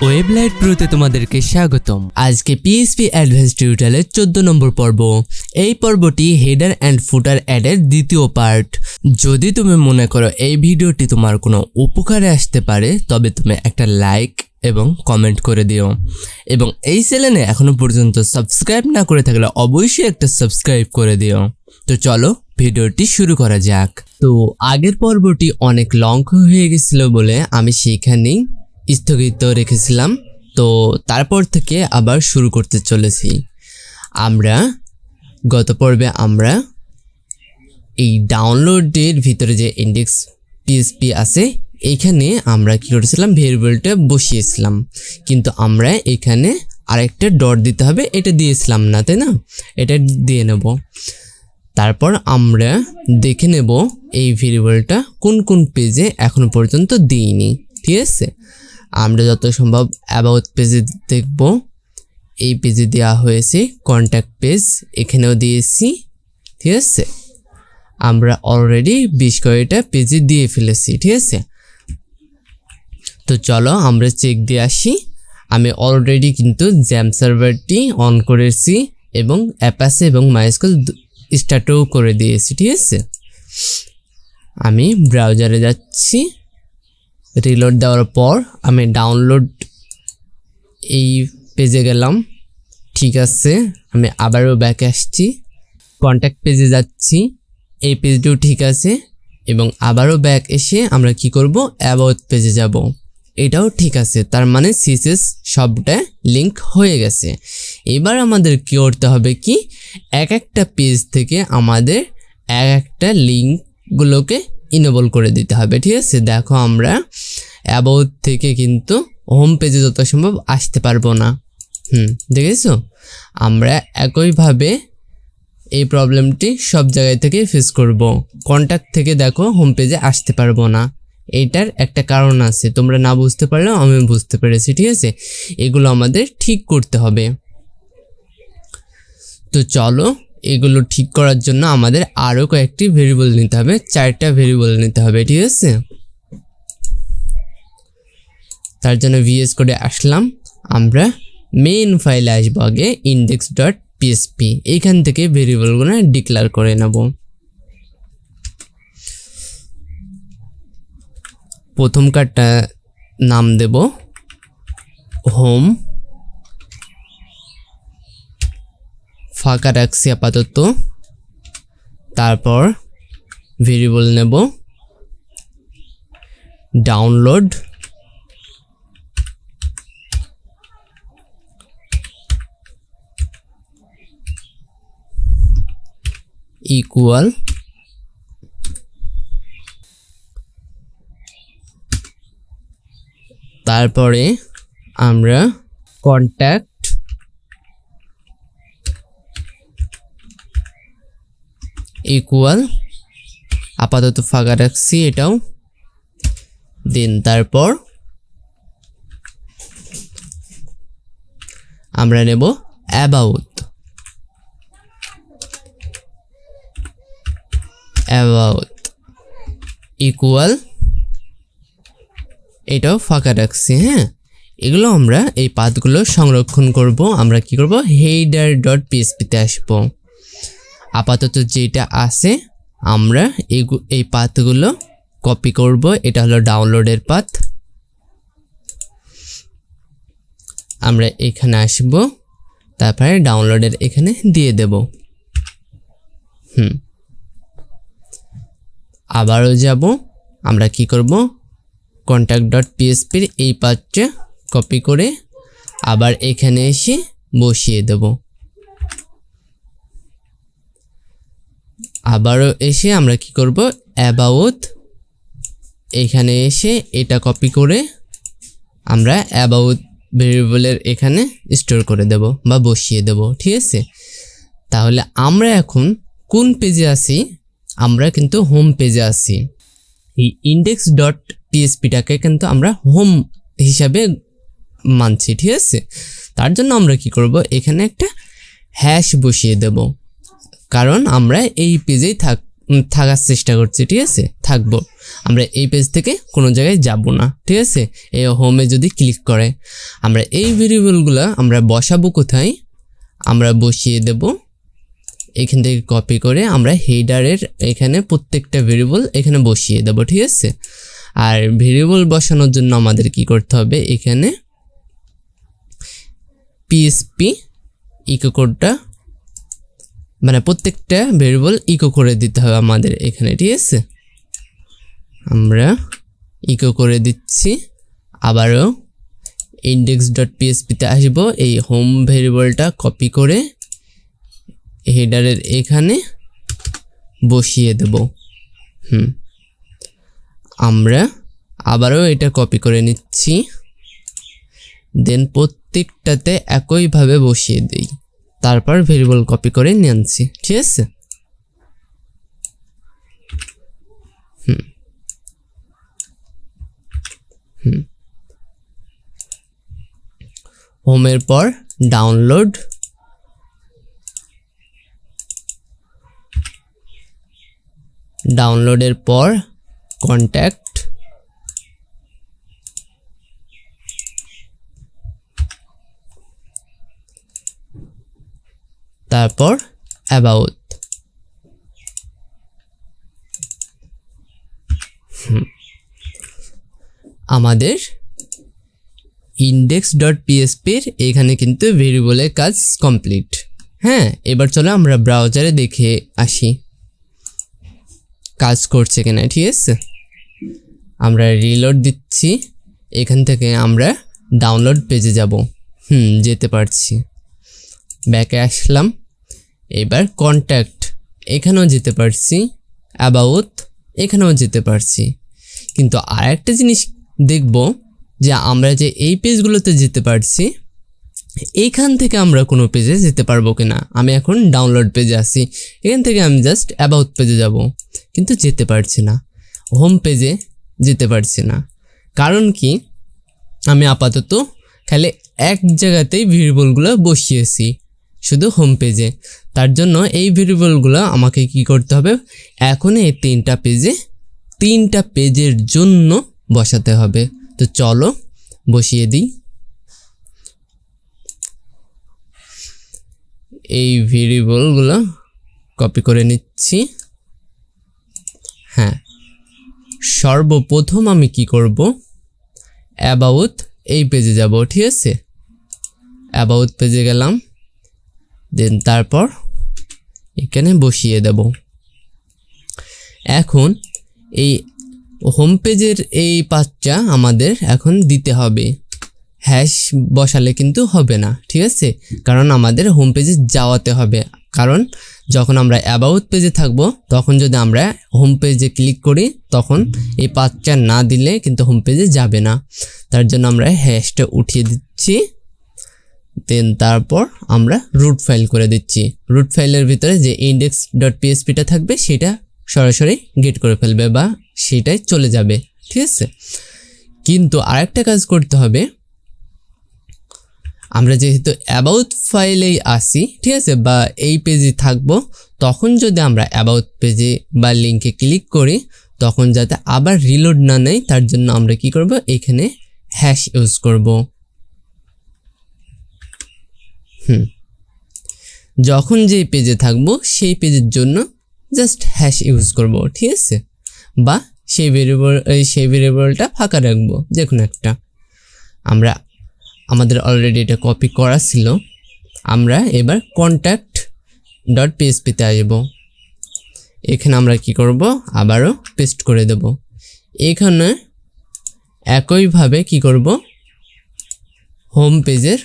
ওয়েবলাইট প্রোতে তোমাদেরকে স্বাগতম। আজকে পিএইচপি অ্যাডভান্স টিউটোরিয়ালের 14 নম্বর পর্ব। এই পর্বটি হেডার অ্যান্ড ফুটার অ্যাডের দ্বিতীয় পার্ট। যদি তুমি মনে করো এই ভিডিওটি তোমার কোনো উপকারে আসতে পারে তবে তুমি একটা লাইক এবং কমেন্ট করে দিও, এবং এই চ্যানেলে এখনো পর্যন্ত সাবস্ক্রাইব না করে থাকলে অবশ্যই একটা সাবস্ক্রাইব করে দিও। তো চলো ভিডিওটি শুরু করা যাক। তো আগের পর্বটি অনেক লং হয়ে গেছিল বলে আমি সেইখানেই স্থগিত রেখেছিলাম। তো তারপর থেকে আবার শুরু করতে চলেছি। আমরা গত পর্বে আমরা এই ডাউনলোডের ভিতরে যে ইন্ডেক্স পিএইচপি আছে এইখানে আমরা কি করেছিলাম, ভেরিয়েবলটা বসিয়েছিলাম, কিন্তু আমরা এখানে আরেকটা ডট দিতে হবে, এটা দিয়েছিলাম না, তাই না? এটা দিয়ে নেব। তারপর আমরা দেখে নেব এই ভেরিয়েবলটা কোন কোন পেজে এখনো পর্যন্ত দিইনি। ঠিক আছে, আমরা যত সম্ভব অ্যাবাউট পেজে দেখব। এই পেজে দেওয়া হয়েছে, কন্ট্যাক্ট পেজ এখানেও দিয়েছি। ঠিক আছে, আমরা অলরেডি 20 কয়েকটা পেজে দিয়ে ফেলেছি। ঠিক আছে, তো চলো আমরা চেক দিয়ে আসি। আমি অলরেডি কিন্তু জ্যাম সার্ভারটি অন করেছি এবং অ্যাপাচে এবং মাইস্কুল স্টার্টও করে দিয়েছি। ঠিক আছে, আমি ব্রাউজারে যাচ্ছি। রিলোড দেওয়ার পর আমি ডাউনলোড এই পেজে গেলাম। ঠিক আছে, আমি আবারও ব্যাকে আসছি, কন্ট্যাক্ট পেজে যাচ্ছি, এই পেজটিও ঠিক আছে, এবং আবারও ব্যাক এসে আমরা কি করব, অ্যাবাউট পেজে যাব, এটাও ঠিক আছে। তার মানে সিএসএস সবটা লিঙ্ক হয়ে গেছে। এবার আমাদের কি করতে হবে, কি এক একটা পেজ থেকে আমাদের এক একটা লিঙ্কগুলোকে ইনেবল করে দিতে হবে। ঠিক আছে, দেখো আমরা অ্যাবাউট থেকে কিন্তু হোম পেজে যত সম্ভব আসতে পারবো না। দেখেছো, আমরা একইভাবে এই প্রবলেমটি সব জায়গায় থেকে ফেস করব। কন্ট্যাক্ট থেকে দেখো হোম পেজে আসতে পারবো না, এইটার একটা কারণ আছে, তোমরা না বুঝতে পারলেও আমি বুঝতে পেরেছি। ঠিক আছে, এগুলো আমাদের ঠিক করতে হবে। তো চলো এগুলো ঠিক করার জন্য আমাদের আরও কয়েকটি ভেরিয়েবল নিতে হবে, 4টা ভেরিয়েবল নিতে হবে। ঠিক আছে, তার জন্য ভিএস করে আসলাম। আমরা মেইন ফাইলে আসবো, আগে index.php, এইখান থেকে ভেরিয়েবলগুলো ডিক্লেয়ার করে নেব। প্রথম কার্ডটা নাম দেব হোম, ফাঁকা রাখছি আপাতত। তারপর ভেরিয়েবল নেব ডাউনলোড, ইকুয়াল তারপরে আমরা কন্ট্যাক্ট ইকুয়াল, আপাতত ফাঁকা রাখছি এটাও দিন। তারপর আমরা নেব অ্যাবাউট ইকুয়াল, এটাও ফাঁকা রাখছি। হ্যাঁ, এগুলো আমরা এই পাথগুলো সংরক্ষণ করব। আমরা কি করব, header.php-তে আসবো। আপাতত যেটা আছে আমরা এই পাথগুলো কপি করব। এটা হলো ডাউনলোডের পাথ। আমরা এখানে আসব, তারপরে ডাউনলোডের এখানে দিয়ে দেব। আবারও যাব, আমরা কি করব, contact.php-র এই পাথটা কপি করে আবার এখানে এসে বসিয়ে দেব। আবারও এসে আমরা কি করব, অ্যাবাউট, এখানে এসে এটা কপি করে আমরা অ্যাবাউট ভেরিয়েবলের এখানে স্টোর করে দেব বা বসিয়ে দেব। ঠিক আছে, তাহলে আমরা এখন কোন পেজে আছি, আমরা কিন্তু হোম পেজে আছি। এই index.php-টাকে কিন্তু আমরা হোম হিসাবে মানছি। ঠিক আছে, তার জন্য আমরা কি করব, এখানে একটা হ্যাশ বসিয়ে দেব, কারণ আমরা এই পেজেই থাকার চেষ্টা করছি, ঠিক আছে, থাকবো। আমরা এই পেজ থেকে কোনো জায়গায় যাব না, ঠিক আছে। এই হোমে যদি ক্লিক করে আমরা এই ভেরিয়েবলগুলো আমরা বসাবো কোথায়, আমরা বসিয়ে দেব এখান থেকে কপি করে আমরা হেডারের এখানে প্রত্যেকটা ভেরিয়েবল এখানে বসিয়ে দেব, ঠিক আছে। আর ভেরিয়েবল বসানোর জন্য আমাদের কি করতে হবে, এখানে পিএসপি ইকো কোডটা মানে প্রত্যেকটা ভেরিয়েবল ইকো করে দিতে হবে আমাদের এখানে, ঠিক আছে। আমরা ইকো করে দিচ্ছি। আবারও index.php তে আসব, এই হোম ভেরিয়েবলটা কপি করে হেডারের এখানে বসিয়ে দেব। আমরা আবারও এটা কপি করে নিচ্ছি, দেন প্রত্যেকটাতে একইভাবে বসিয়ে দিই, তারপর ভেরিয়েবল কপি করে নিয়ে আনছি, ঠিক আছে। হোমের পর ডাউনলোড, ডাউনলোডের পর কন্ট্যাক্ট, তারপর অ্যাবাউট। আমাদের index.php এর এখানে কিন্তু ভেরিয়েবলের কাজ কমপ্লিট। হ্যাঁ, এবার চলো আমরা ব্রাউজারে দেখে আসি কাজ করছে কিনা, ঠিক আছে। আমরা রিলোড দিচ্ছি, এখান থেকে আমরা ডাউনলোড পেজে যাব। যেতে পারছি, ব্যাকে আসলাম। এবার কন্ট্যাক্ট এখানেও যেতে পারছি, অ্যাবাউট এখানেও যেতে পারছি। কিন্তু আরেকটা জিনিস দেখব যে আমরা যে এই পেজগুলোতে যেতে পারছি, এইখান থেকে আমরা কোনো পেজে যেতে পারবো কিনা। আমি এখন ডাউনলোড পেজে আসি, এখান থেকে আমি জাস্ট অ্যাবাউট পেজে যাব, কিন্তু যেতে পারছি না। হোম পেজে যেতে পারছি না, কারণ কি আমি আপাতত খালি এক জায়গাতেই ভেরিয়েবলগুলো বসিয়েছি, শুধু হোম পেজে। তার জন্য এই ভেরিয়েবলগুলো আমাকে কি করতে হবে, এখন এই তিনটা পেজের জন্য বসাতে হবে। তো চলো বসিয়ে দিই। এই ভেরিয়েবলগুলো কপি করে নিচ্ছি। হ্যাঁ, সর্বপ্রথম আমি কি করব, অ্যাবাউট এই পেজে যাব, ঠিক আছে। অ্যাবাউট পেজে গেলাম, দেন তারপর এখানে বসিয়ে দেব। এখন এই হোম পেজের এই পাঁচটা আমাদের এখন দিতে হবে, হ্যাশ বসালে কিন্তু হবে না, ঠিক আছে, কারণ আমাদের হোম পেজে যাওয়াতে হবে। কারণ যখন আমরা অ্যাবাউট পেজে থাকব, তখন যদি আমরা হোম পেজে ক্লিক করি, তখন এই পাঁচটা না দিলে কিন্তু হোম পেজে যাবে না। তার জন্য আমরা হ্যাশটা উঠিয়ে দিচ্ছি, দেন তারপর আমরা রুট ফাইল করে দিচ্ছি। রুট ফাইলের ভিতরে যে index.phpটা থাকবে সেটা সরাসরি গেট করে ফেলবে বা সেটাই চলে যাবে, ঠিক আছে। কিন্তু আরেকটা কাজ করতে হবে, আমরা যেহেতু অ্যাবাউট ফাইলেই আসি, ঠিক আছে, বা এই পেজে থাকবো, তখন যদি আমরা অ্যাবাউট পেজে বা লিঙ্কে ক্লিক করি, তখন যাতে আবার রিলোড না নেয়, তার জন্য আমরা কি করব, এখানে হ্যাশ ইউজ করব। যখন যে পেজে থাকবো সেই পেজের জন্য জাস্ট হ্যাশ ইউজ করব, ঠিক আছে, বা সেই ভেরিয়েবলটা ফাঁকা রাখবো, যে কোনো একটা। আমাদের অলরেডি এটা কপি করা ছিল। আমরা এবার contact.php তে আসবো। এখানে আমরা কি করব, আবারও পেস্ট করে দেব। এখানে একইভাবে কি করব, হোম পেজের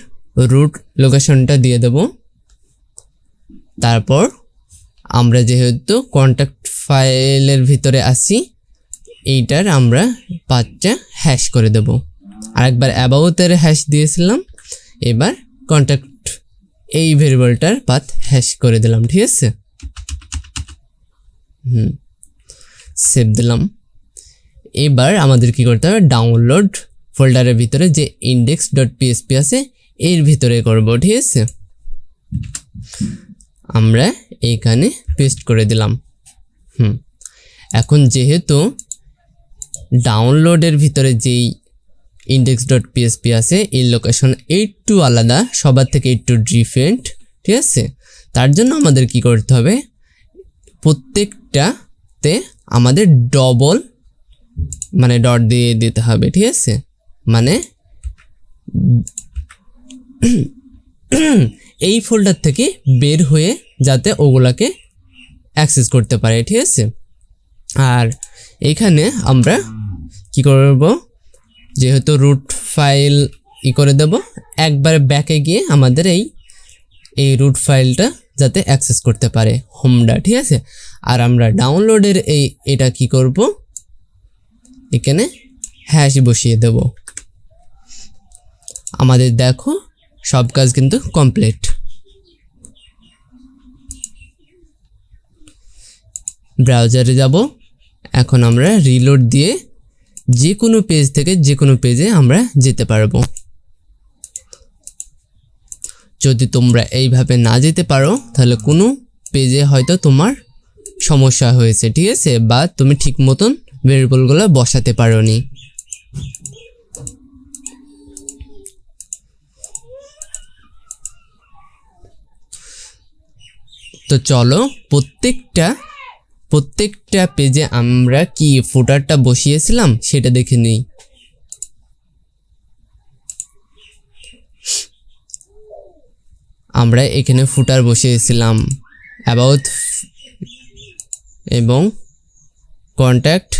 রুট লোকেশনটা দিয়ে দেব। তারপর আমরা যেহেতু কন্ট্যাক্ট ফাইলের ভিতরে আসি, এইটার আমরা পাঁচটা হ্যাশ করে দেব। আরেকবার অ্যাবাউটের হ্যাশ দিয়েছিলাম, এবার কন্ট্যাক্ট এই ভেরিয়েবলটার পাথ হ্যাশ করে দিলাম, ঠিক আছে। সেভ দিলাম। এবার আমাদের কি করতে হবে, ডাউনলোড ফোল্ডারের ভিতরে যে index.php আছে এর ভিতরে করব, ঠিক আছে। আমরা এইখানে পেস্ট করে দিলাম। এখন যেহেতু ডাউনলোডের ভিতরে যেই index.php আছে এই লোকেশন একটু আলাদা, সবার থেকে একটু ডিফারেন্ট, ঠিক আছে? তার জন্য আমাদের কি করতে হবে, প্রত্যেকটাতে আমাদের ডবল মানে ডট দিয়ে দিতে হবে, ঠিক আছে? মানে এই ফোল্ডার থেকে বের হয়ে যাতে ওগুলাকে অ্যাক্সেস করতে পারে, ঠিক আছে? আর এখানে আমরা কি করব, যেহেতু রুট ফাইল করে দেব, একবারে ব্যাকে গিয়ে আমাদের এই রুট ফাইলটা যাতে অ্যাক্সেস করতে পারে হোমটা, ঠিক আছে? আর আমরা ডাউনলোডের এটা কি করব, এখানে হ্যাশ বসিয়ে দেব। আমাদের দেখো সব কাজ কিন্তু কমপ্লিট। ব্রাউজারে যাব, এখন আমরা রিলোড দিয়ে যে কোনো পেজ থেকে যে কোনো পেজে আমরা যেতে পারবো। যদি তোমরা এইভাবে না যেতে পারো তাহলে কোনো পেজে হয়তো তোমার সমস্যা হয়েছে, ঠিক আছে? বা তুমি ঠিক মতন ভেরিয়েবলগুলো বসাতে পারোনি। তো চলো প্রত্যেকটা পেজে আমরা কি ফুটারটা বসিয়েছিলাম সেটা দেখে নিই। আমরা এখানে ফুটার বসিয়েছিলাম, অ্যাবাউট এবং কন্ট্যাক্ট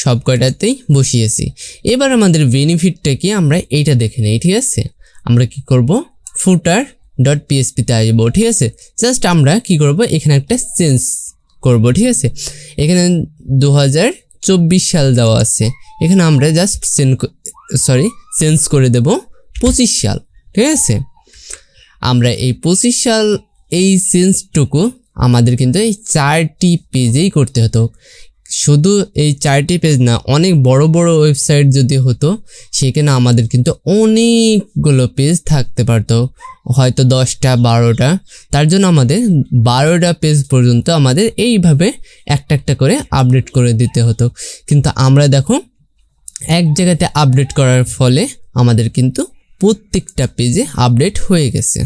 সব কয়টাতেই বসিয়েছি। এবার আমাদের বেনিফিটটা কি আমরা এইটা দেখে নিই, ঠিক আছে? আমরা কি করব, footer.php তে আসবো, ঠিক আছে? জাস্ট আমরা কি করব, এখানে একটা চেঞ্জ করব, ঠিক আছে? এখানে 2024 সাল দেওয়া আছে, এখানে আমরা জাস্ট চেঞ্জ করে দেব 25 সাল, ঠিক আছে? আমরা এই 25 সাল এই চেঞ্জটুকু আমাদের কিন্তু এই 4টি পেজেই করতে হতো। শুধু এই 4টি পেজ না, অনেক বড় বড় ওয়েবসাইট যদি হতো সেখানে আমাদের কিন্তু অনেকগুলো পেজ থাকতে পারতো, হয়তো 10টা 12টা। তার জন্য আমাদের 12টা পেজ পর্যন্ত আমাদের এইভাবে একটা একটা করে আপডেট করে দিতে হতো। কিন্তু আমরা দেখো এক জায়গাতে আপডেট করার ফলে আমাদের কিন্তু প্রত্যেকটা পেজে আপডেট হয়ে গেছে।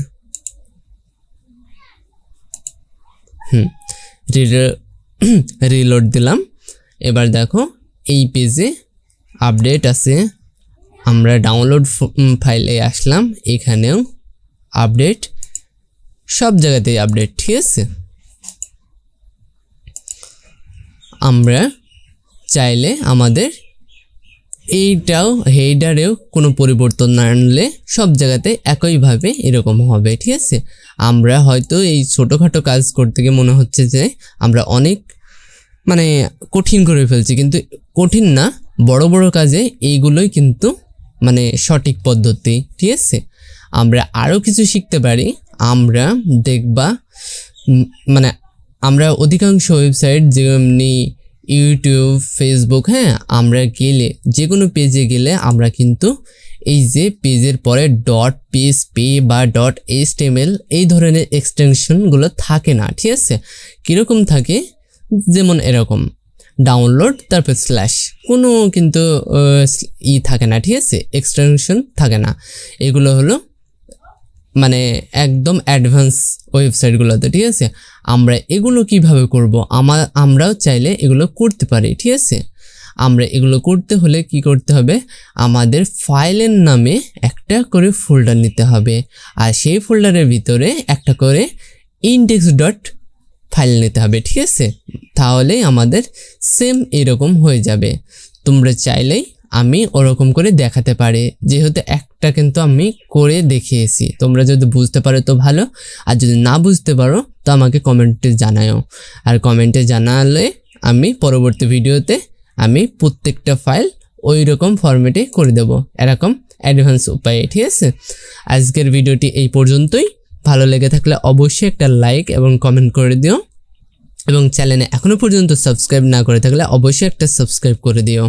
রিলোড দিলাম, এবার দেখো এই পেজে আপডেট আছে। আমরা ডাউনলোড ফাইলে আসলাম, এখানেও আপডেট, সব জায়গাতেই আপডেট, ঠিক আছে? আমরা চাইলে আমাদের এইটাও হেডারেও কোনো পরিবর্তন না আনলে সব জায়গাতে একইভাবে এরকম হবে, ঠিক আছে? আমরা হয়তো এই ছোটোখাটো কাজ করতে গিয়ে মনে হচ্ছে যে আমরা অনেক মানে কঠিন করে ফেলছি, কিন্তু কঠিন না, বড় বড় কাজে এইগুলোই কিন্তু মানে সঠিক পদ্ধতি, ঠিক আছে? আমরা আরও কিছু শিখতে পারি। আমরা দেখবা মানে আমরা অধিকাংশ ওয়েবসাইট যেমনি ইউটিউব, ফেসবুক, হ্যাঁ, আমরা গেলে যে কোনো পেজে গেলে আমরা কিন্তু এই যে পেজের পরে .php বা .html এই ধরনের এক্সটেনশনগুলো থাকে না, ঠিক আছে? কীরকম থাকে, যেমন এরকম ডাউনলোড তারপর স্ল্যাশ, কোনো কিন্তু থাকে না, ঠিক আছে? এক্সটেনশন থাকে না। এগুলো হলো মানে একদম অ্যাডভান্স ওয়েবসাইটগুলোতে, ঠিক আছে? আমরা এগুলো কিভাবে করব, আমরাও চাইলে এগুলো করতে পারি, ঠিক আছে? আমরা এগুলো করতে হলে কি করতে হবে, আমাদের ফাইলের নামে একটা করে ফোল্ডার নিতে হবে, আর সেই ফোল্ডারের ভিতরে একটা করে index.ফাইল নিতে হবে, ঠিক আছে? তাহলেই আমাদের সেম এরকম হয়ে যাবে। তোমরা চাইলেই আমি ওরকম করে দেখাতে পারি, যেহেতু একটা কিন্তু আমি করে দেখিয়েছি। তোমরা যদি বুঝতে পারো তো ভালো, আর যদি না বুঝতে পারো তো আমাকে কমেন্টে জানাও। আর কমেন্টে জানালে আমি পরবর্তী ভিডিওতে আমি প্রত্যেকটা ফাইল ওই রকম ফরম্যাটে করে দেব, এরকম অ্যাডভান্স উপায়ে, ঠিক আছে? আজকের ভিডিওটি এই পর্যন্তই। ভালো লেগে থাকলে অবশ্যই একটা লাইক এবং কমেন্ট করে দিও, এবং চ্যানেলে এখনো পর্যন্ত সাবস্ক্রাইব না করে থাকলে অবশ্যই একটা সাবস্ক্রাইব করে দিও।